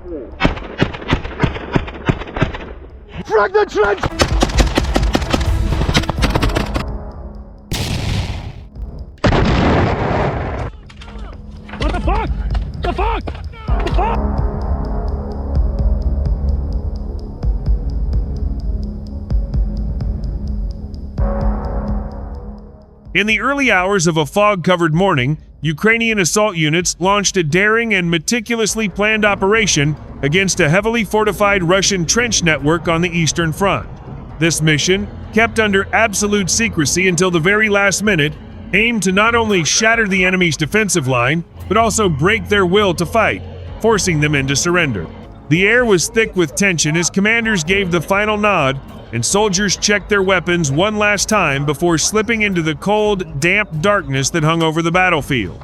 Frag the trench! What the fuck? The fuck? The fuck? In the early hours of a fog-covered morning, Ukrainian assault units launched a daring and meticulously planned operation against a heavily fortified Russian trench network on the Eastern Front. This mission, kept under absolute secrecy until the very last minute, aimed to not only shatter the enemy's defensive line, but also break their will to fight, forcing them into surrender. The air was thick with tension as commanders gave the final nod, and soldiers checked their weapons one last time before slipping into the cold, damp darkness that hung over the battlefield.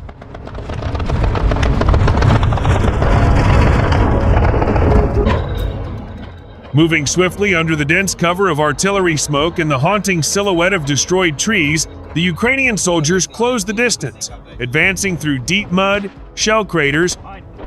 Moving swiftly under the dense cover of artillery smoke and the haunting silhouette of destroyed trees, the Ukrainian soldiers closed the distance, advancing through deep mud, shell craters,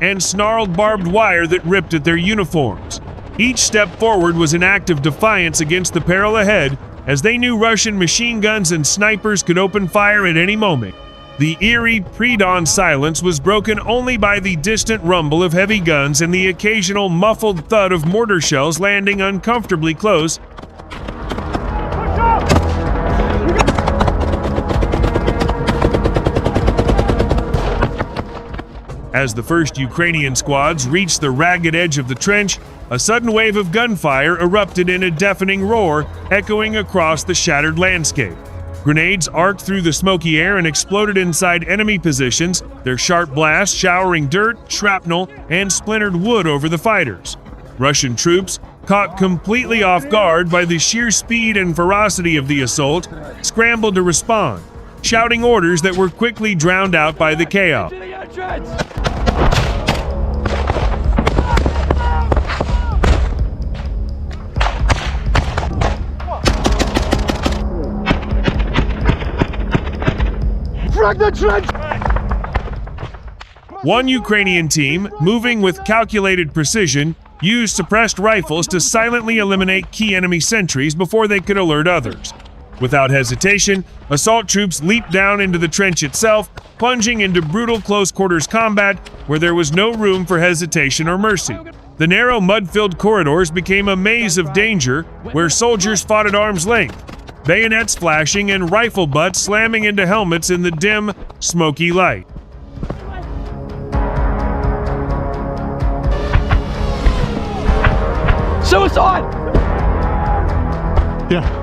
and snarled barbed wire that ripped at their uniforms. Each step forward was an act of defiance against the peril ahead, as they knew Russian machine guns and snipers could open fire at any moment. The eerie pre-dawn silence was broken only by the distant rumble of heavy guns and the occasional muffled thud of mortar shells landing uncomfortably close. As the first Ukrainian squads reached the ragged edge of the trench, a sudden wave of gunfire erupted in a deafening roar, echoing across the shattered landscape. Grenades arced through the smoky air and exploded inside enemy positions, their sharp blasts showering dirt, shrapnel, and splintered wood over the fighters. Russian troops, caught completely off guard by the sheer speed and ferocity of the assault, scrambled to respond, shouting orders that were quickly drowned out by the chaos. Frag the trench! One Ukrainian team, moving with calculated precision, used suppressed rifles to silently eliminate key enemy sentries before they could alert others. Without hesitation, assault troops leaped down into the trench itself, plunging into brutal close-quarters combat where there was no room for hesitation or mercy. The narrow, mud-filled corridors became a maze of danger where soldiers fought at arm's length, bayonets flashing and rifle butts slamming into helmets in the dim, smoky light. Suicide! Yeah.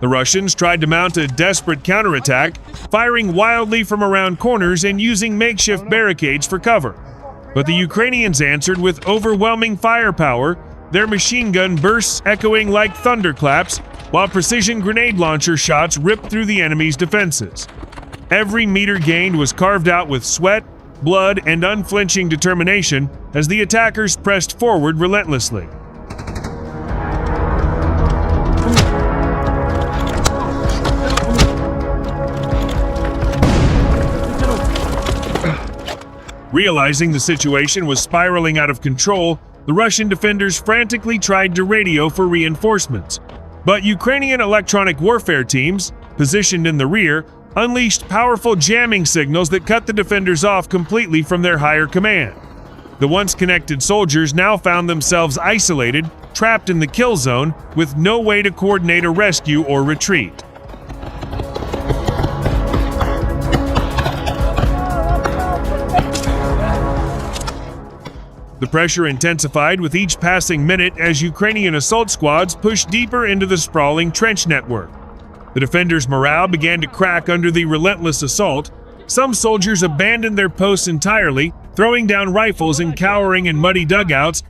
The Russians tried to mount a desperate counterattack, firing wildly from around corners and using makeshift barricades for cover. But the Ukrainians answered with overwhelming firepower, their machine gun bursts echoing like thunderclaps, while precision grenade launcher shots ripped through the enemy's defenses. Every meter gained was carved out with sweat, blood, and unflinching determination as the attackers pressed forward relentlessly. Realizing the situation was spiraling out of control, the Russian defenders frantically tried to radio for reinforcements. But Ukrainian electronic warfare teams, positioned in the rear, unleashed powerful jamming signals that cut the defenders off completely from their higher command. The once connected soldiers now found themselves isolated, trapped in the kill zone, with no way to coordinate a rescue or retreat. The pressure intensified with each passing minute as Ukrainian assault squads pushed deeper into the sprawling trench network. The defenders' morale began to crack under the relentless assault. Some soldiers abandoned their posts entirely, throwing down rifles and cowering in muddy dugouts,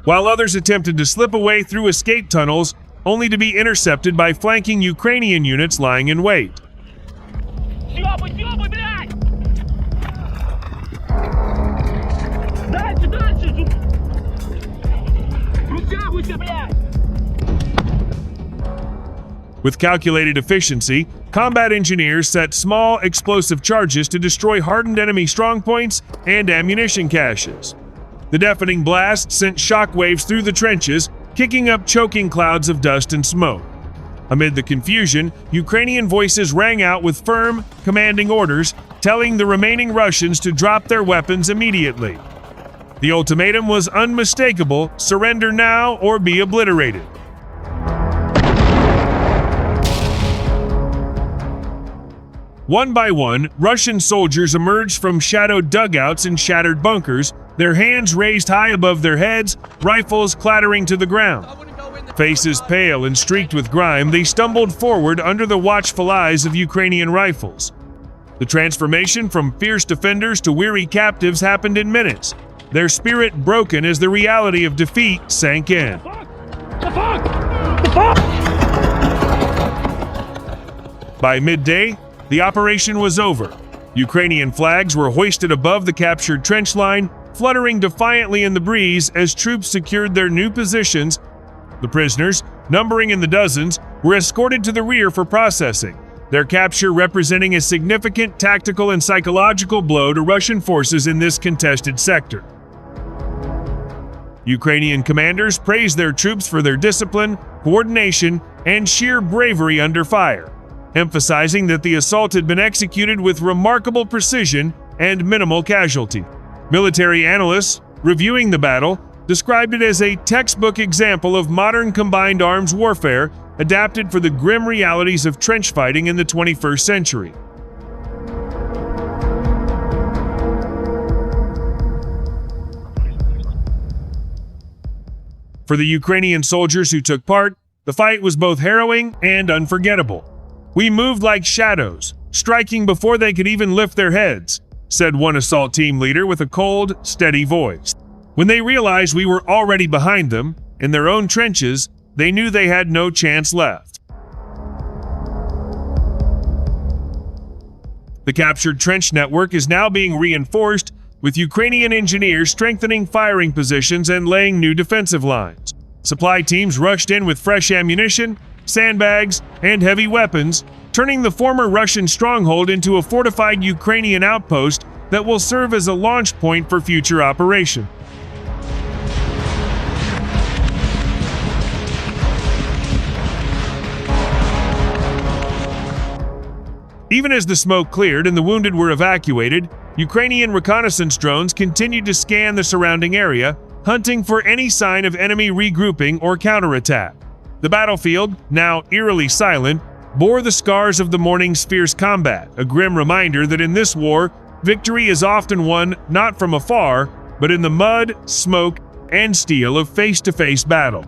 while others attempted to slip away through escape tunnels, only to be intercepted by flanking Ukrainian units lying in wait. With calculated efficiency, combat engineers set small, explosive charges to destroy hardened enemy strongpoints and ammunition caches. The deafening blast sent shockwaves through the trenches, kicking up choking clouds of dust and smoke. Amid the confusion, Ukrainian voices rang out with firm, commanding orders, telling the remaining Russians to drop their weapons immediately. The ultimatum was unmistakable: surrender now or be obliterated. One by one, Russian soldiers emerged from shadowed dugouts and shattered bunkers, their hands raised high above their heads, rifles clattering to the ground. Faces pale and streaked with grime, they stumbled forward under the watchful eyes of Ukrainian rifles. The transformation from fierce defenders to weary captives happened in minutes, their spirit broken as the reality of defeat sank in. The fuck? The fuck? By midday, the operation was over. Ukrainian flags were hoisted above the captured trench line, fluttering defiantly in the breeze as troops secured their new positions. The prisoners, numbering in the dozens, were escorted to the rear for processing, their capture representing a significant tactical and psychological blow to Russian forces in this contested sector. Ukrainian commanders praised their troops for their discipline, coordination, and sheer bravery under fire, emphasizing that the assault had been executed with remarkable precision and minimal casualty. Military analysts, reviewing the battle, described it as a textbook example of modern combined arms warfare adapted for the grim realities of trench fighting in the 21st century. For the Ukrainian soldiers who took part, the fight was both harrowing and unforgettable. "We moved like shadows, striking before they could even lift their heads," said one assault team leader with a cold, steady voice. When they realized we were already behind them, in their own trenches, they knew they had no chance left. The captured trench network is now being reinforced, with Ukrainian engineers strengthening firing positions and laying new defensive lines. Supply teams rushed in with fresh ammunition, sandbags, and heavy weapons, turning the former Russian stronghold into a fortified Ukrainian outpost that will serve as a launch point for future operations. Even as the smoke cleared and the wounded were evacuated, Ukrainian reconnaissance drones continued to scan the surrounding area, hunting for any sign of enemy regrouping or counterattack. The battlefield, now eerily silent, bore the scars of the morning's fierce combat, a grim reminder that in this war, victory is often won not from afar, but in the mud, smoke, and steel of face-to-face battle.